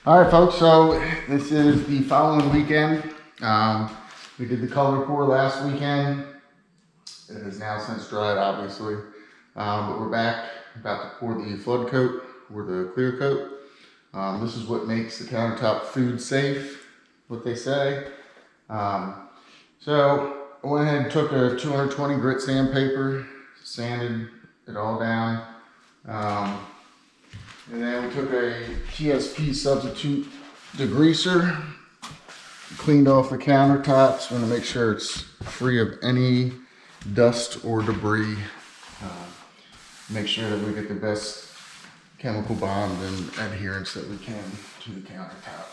All right, folks, so this is the following weekend. We did the color pour last weekend. It has now since dried, obviously. But we're back, about to pour the flood coat or the clear coat. This is what makes the countertop food safe, what they say. So I went ahead and took a 220 grit sandpaper, sanded it all down. And then we took a TSP substitute degreaser, cleaned off the countertops. Want to make sure it's free of any dust or debris. Make sure that we get the best chemical bond and adherence that we can to the countertop.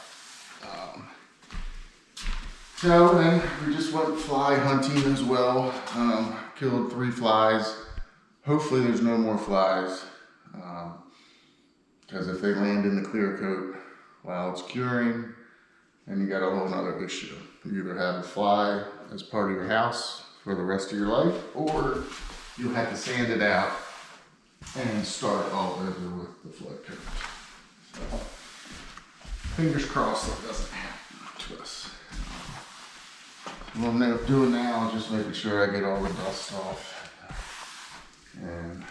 So then we just went fly hunting as well. Killed 3 flies. Hopefully there's no more flies. Because if they land in the clear coat while it's curing, then you got a whole nother issue. You either have a fly as part of your house for the rest of your life, or you have to sand it out and start all over with the flood coat. So, fingers crossed that doesn't happen to us. What I'm doing now is just making sure I get all the dust off. And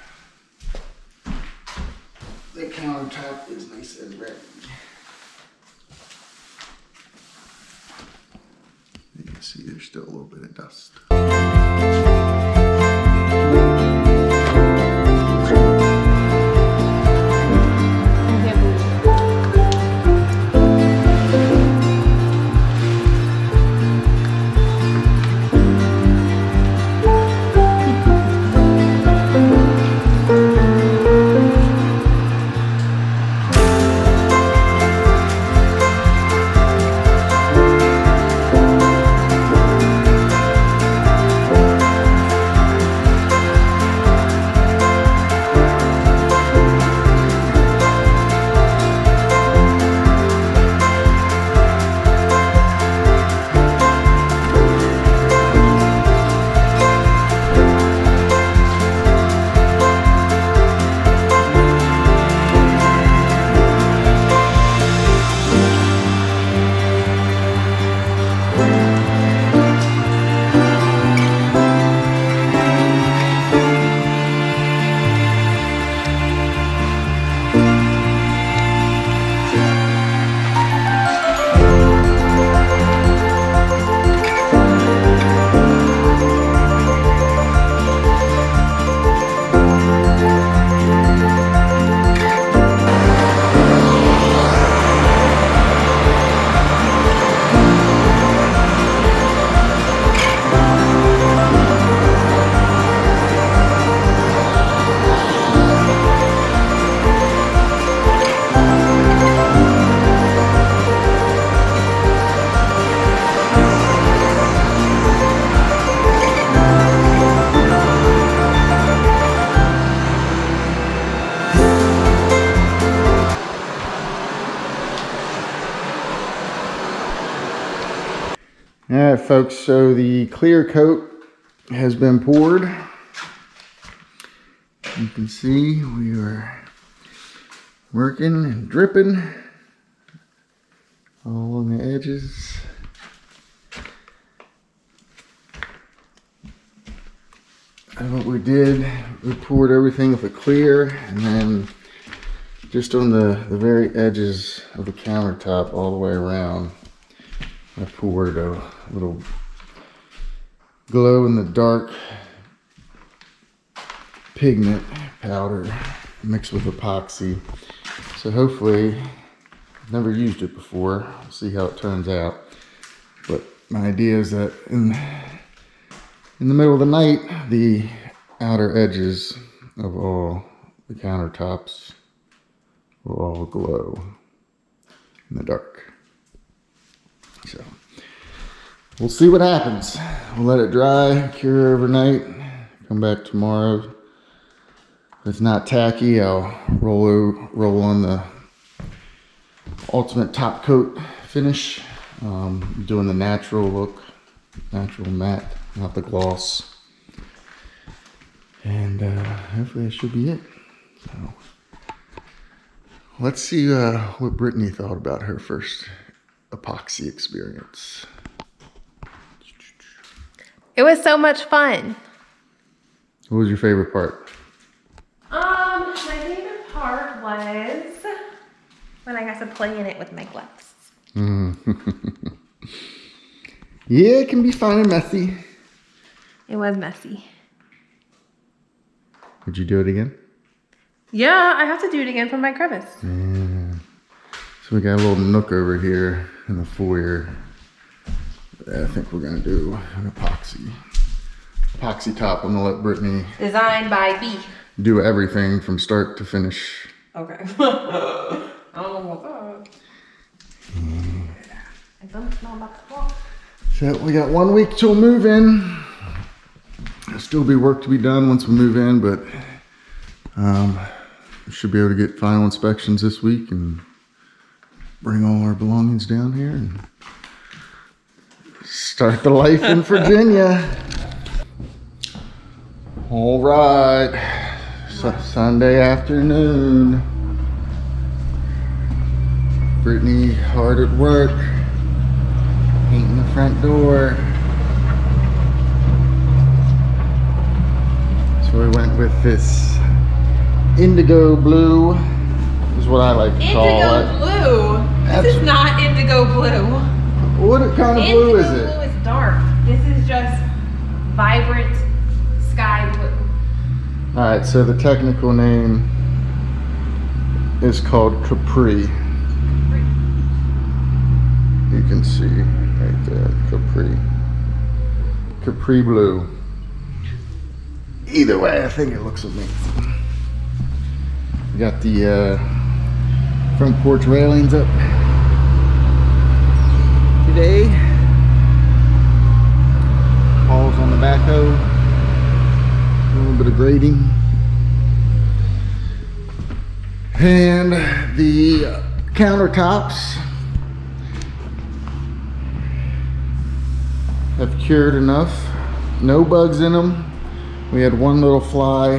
the countertop is nice and ready. You can see there's still a little bit of dust. All right, folks, so the clear coat has been poured. You can see we are working and dripping all along the edges. And what we did, we poured everything with a clear, and then just on the very edges of the countertop all the way around, I poured a little glow-in-the-dark pigment powder mixed with epoxy. So hopefully, I've never used it before. We'll see how it turns out. But my idea is that in the middle of the night, the outer edges of all the countertops will all glow in the dark. So we'll see what happens. We'll let it dry, cure overnight, come back tomorrow. If it's not tacky, I'll roll on the ultimate top coat finish. Doing the natural look, natural matte, not the gloss. And hopefully that should be it. So let's see what Brittany thought about her first epoxy experience. It was so much fun. What was your favorite part? My favorite part was when I got to play in it with my gloves. Yeah, it can be fun and messy. It was messy. Would you do it again? Yeah, I have to do it again for my crevice. Yeah. So we got a little nook over here in the foyer. I think we're gonna do an epoxy top. I'm gonna let Brittany Designed by B. do everything from start to finish. Okay. I don't know about that. I don't know about the wall. So we got 1 week till move in. There'll still be work to be done once we move in, but we should be able to get final inspections this week and bring all our belongings down here and start the life in Virginia. All right, Sunday afternoon. Brittany hard at work, painting the front door. So we went with this indigo blue, is what I like to call it. Indigo blue? This is not indigo blue. What kind of blue is it? Indigo blue is dark. This is just vibrant sky blue. Alright, so the technical name is called Capri. You can see right there, Capri. Capri blue. Either way, I think it looks amazing. We got the front porch railings up today. Balls on the backhoe. A little bit of grading. And the countertops have cured enough. No bugs in them. We had one little fly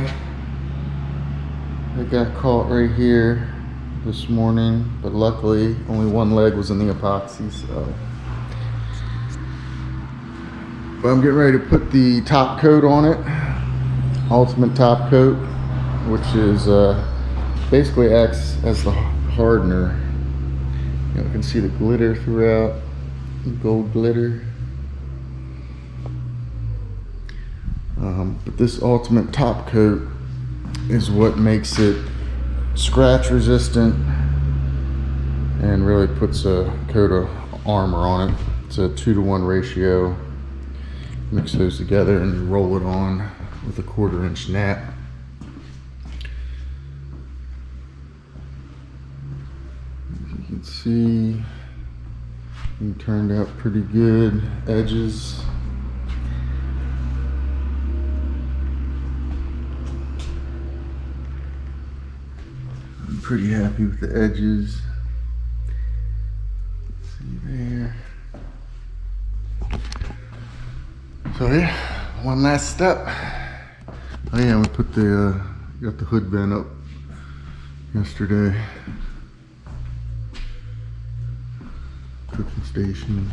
that got caught right here this morning, but luckily only one leg was in the epoxy, so. But I'm getting ready to put the top coat on it. Ultimate top coat, which is basically acts as the hardener. You can see the glitter throughout, gold glitter. But this ultimate top coat is what makes it scratch resistant and really puts a coat of armor on it. It's a 2-to-1 ratio. Mix those together and roll it on with a 1/4 inch nap. As you can see, it turned out pretty good. Edges. I'm pretty happy with the edges. See there. So yeah, one last step. Oh yeah, we put the got the hood vent up yesterday. Cooking station.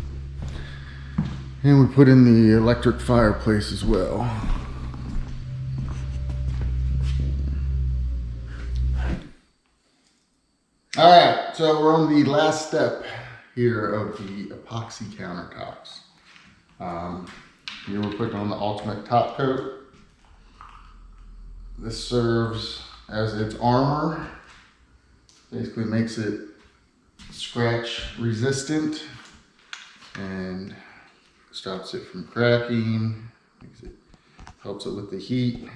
And we put in the electric fireplace as well. All right, so we're on the last step here of the epoxy countertops. Here we're putting on the ultimate top coat. This serves as its armor. Basically makes it scratch resistant and stops it from cracking. Helps it with the heat.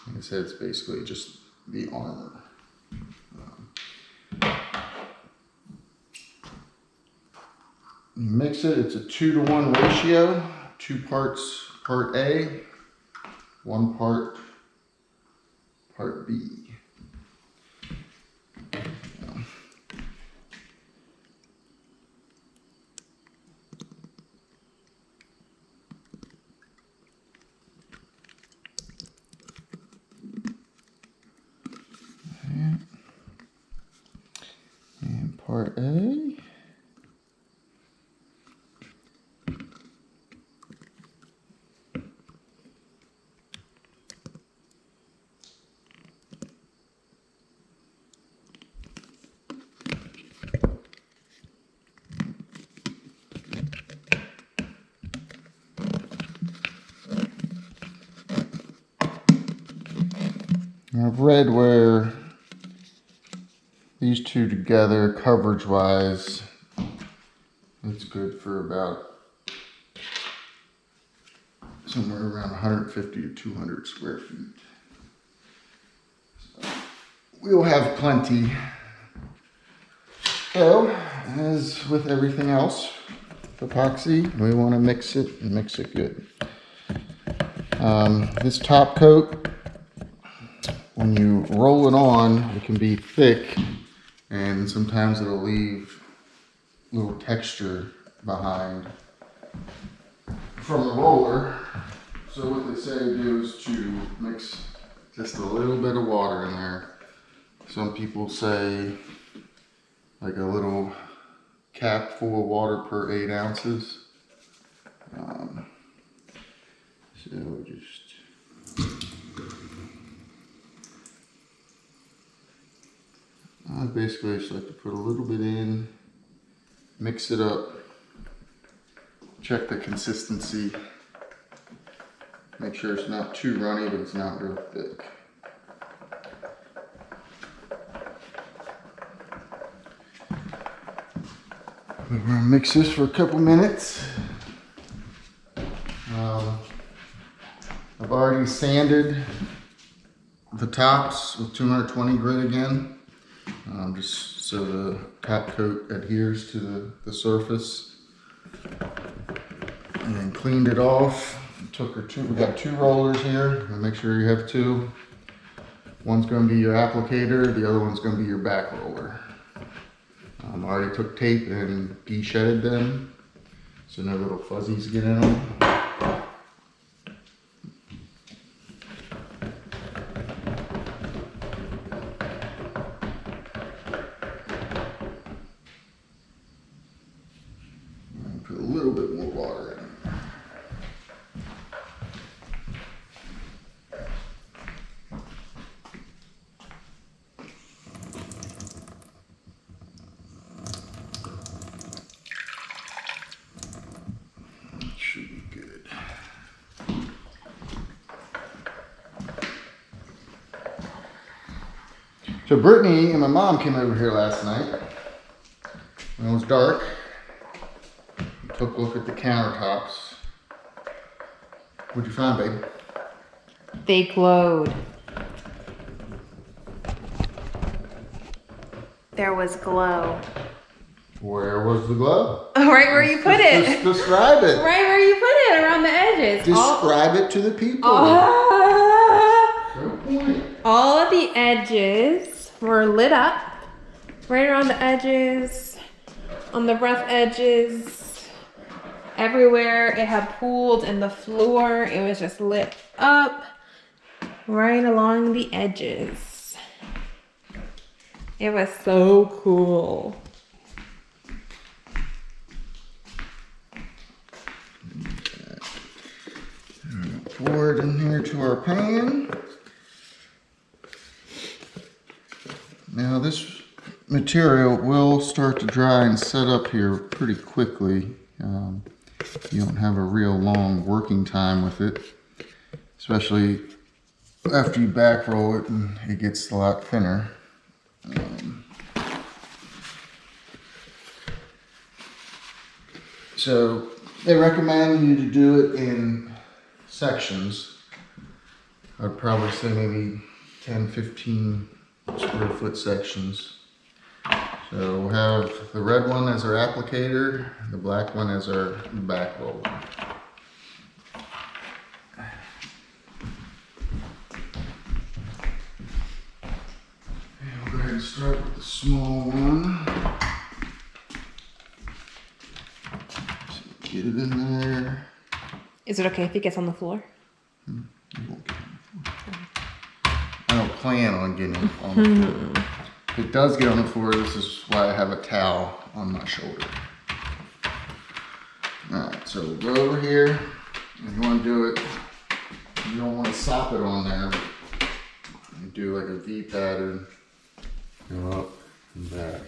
Like I said, it's basically just the armor. You mix it, it's a 2-to-1 ratio, 2 parts part A, 1 part B. part A. I've read where these two together, coverage-wise, it's good for about somewhere around 150 to 200 square feet. So we'll have plenty. So, as with everything else, epoxy, we want to mix it and mix it good. This top coat, when you roll it on, it can be thick and sometimes it'll leave a little texture behind from the roller. So what they say to do is to mix just a little bit of water in there. Some people say like a little cap full of water per 8 ounces. So I basically just like to put a little bit in, mix it up, check the consistency, make sure it's not too runny but it's not real thick. We're going to mix this for a couple minutes. I've already sanded the tops with 220 grit again, just so the top coat adheres to the surface. And then cleaned it off. We got 2 rollers here. Make sure you have 2. One's going to be your applicator, the other one's going to be your back roller. I already took tape and de-shedded them, so no little fuzzies get in them. Put a little bit more water in. Should be good. So Brittany and my mom came over here last night when it was dark. We took a look at the countertops. What'd you find, babe? They glowed. There was glow. Where was the glow? Right where you put it. Just describe it. Right where you put it, around the edges. Describe it to the people. Good point. All of the edges were lit up. Right around the edges, on the rough edges, everywhere it had pooled in the floor. It was just lit up right along the edges. It was so cool. Pour it in here to our pan. Now this material will start to dry and set up here pretty quickly. You don't have a real long working time with it, especially after you back roll it and it gets a lot thinner. So they recommend you to do it in sections. I'd probably say maybe 10, 15 square foot sections. So we'll have the red one as our applicator, the black one as our back roller. And we'll go ahead and start with the small one. So get it in there. Is it okay if it gets on the floor? You won't get on the floor. I don't plan on getting on the floor. if it does get on the floor, this is why I have a towel on my shoulder. Alright, so go over here, and you want to do it, you don't want to sop it on there. You do like a V pattern, go up and back.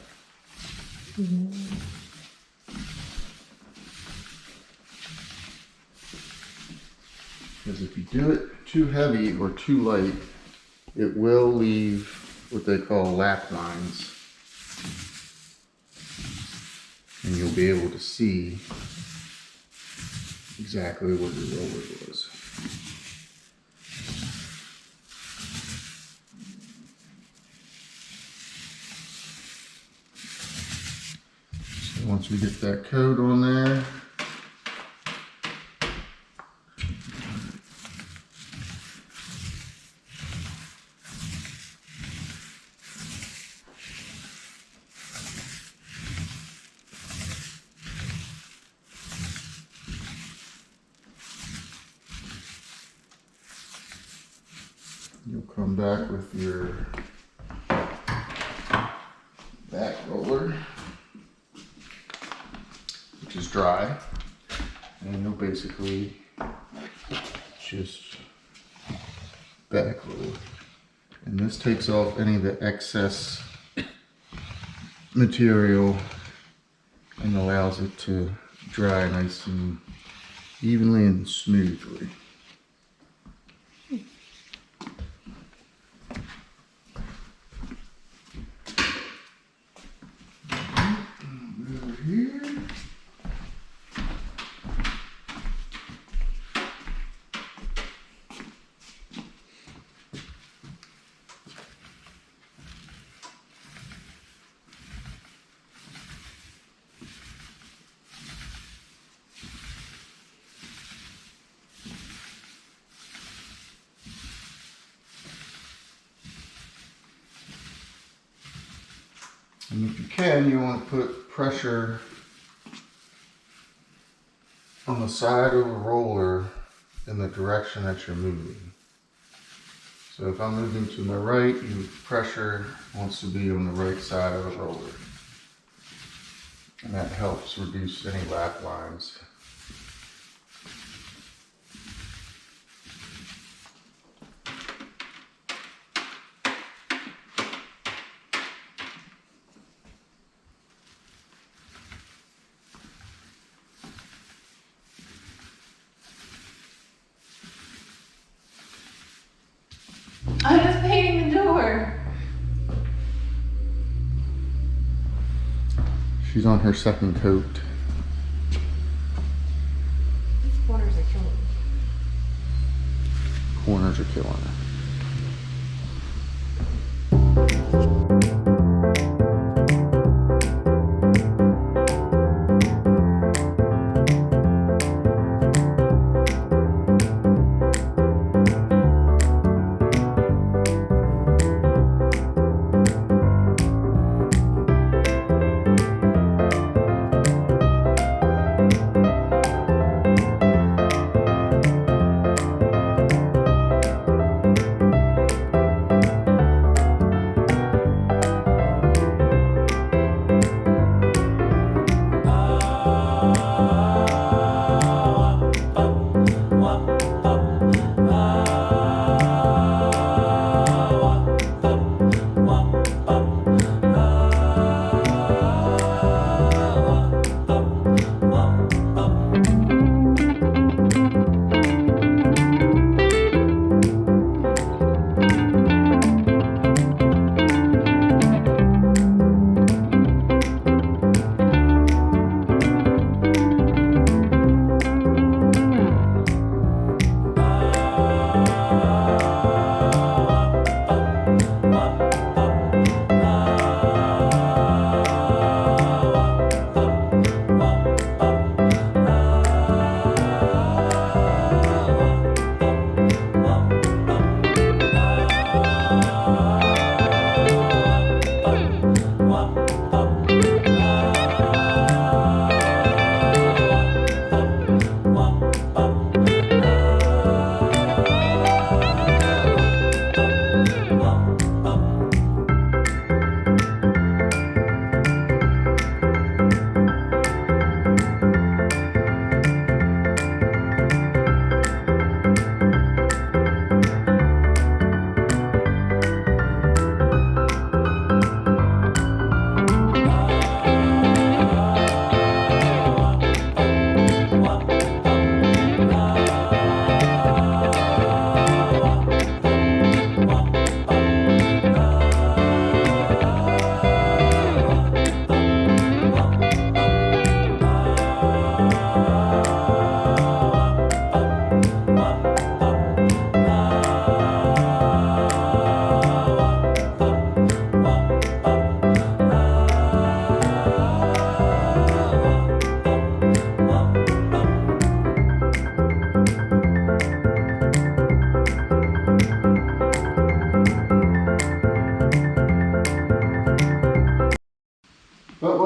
Because if you do it too heavy or too light, it will leave what they call lap lines. And you'll be able to see exactly what your roller was. So once we get that coat on there, you'll come back with your back roller, which is dry, and you'll basically just back roll. And this takes off any of the excess material and allows it to dry nice and evenly and smoothly. And if you can, you want to put pressure on the side of the roller in the direction that you're moving. So if I'm moving to my right, your pressure wants to be on the right side of the roller. And that helps reduce any lap lines. I'm just painting the door. She's on her second coat. These corners are killing me. Corners are killing her.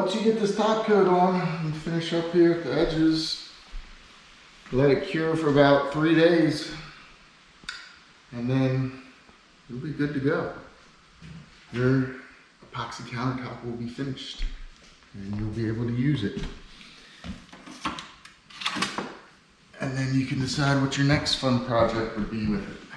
once you get this top coat on and finish up here at the edges, let it cure for about 3 days, and then you'll be good to go. Your epoxy countertop will be finished and you'll be able to use it. And then you can decide what your next fun project would be with it.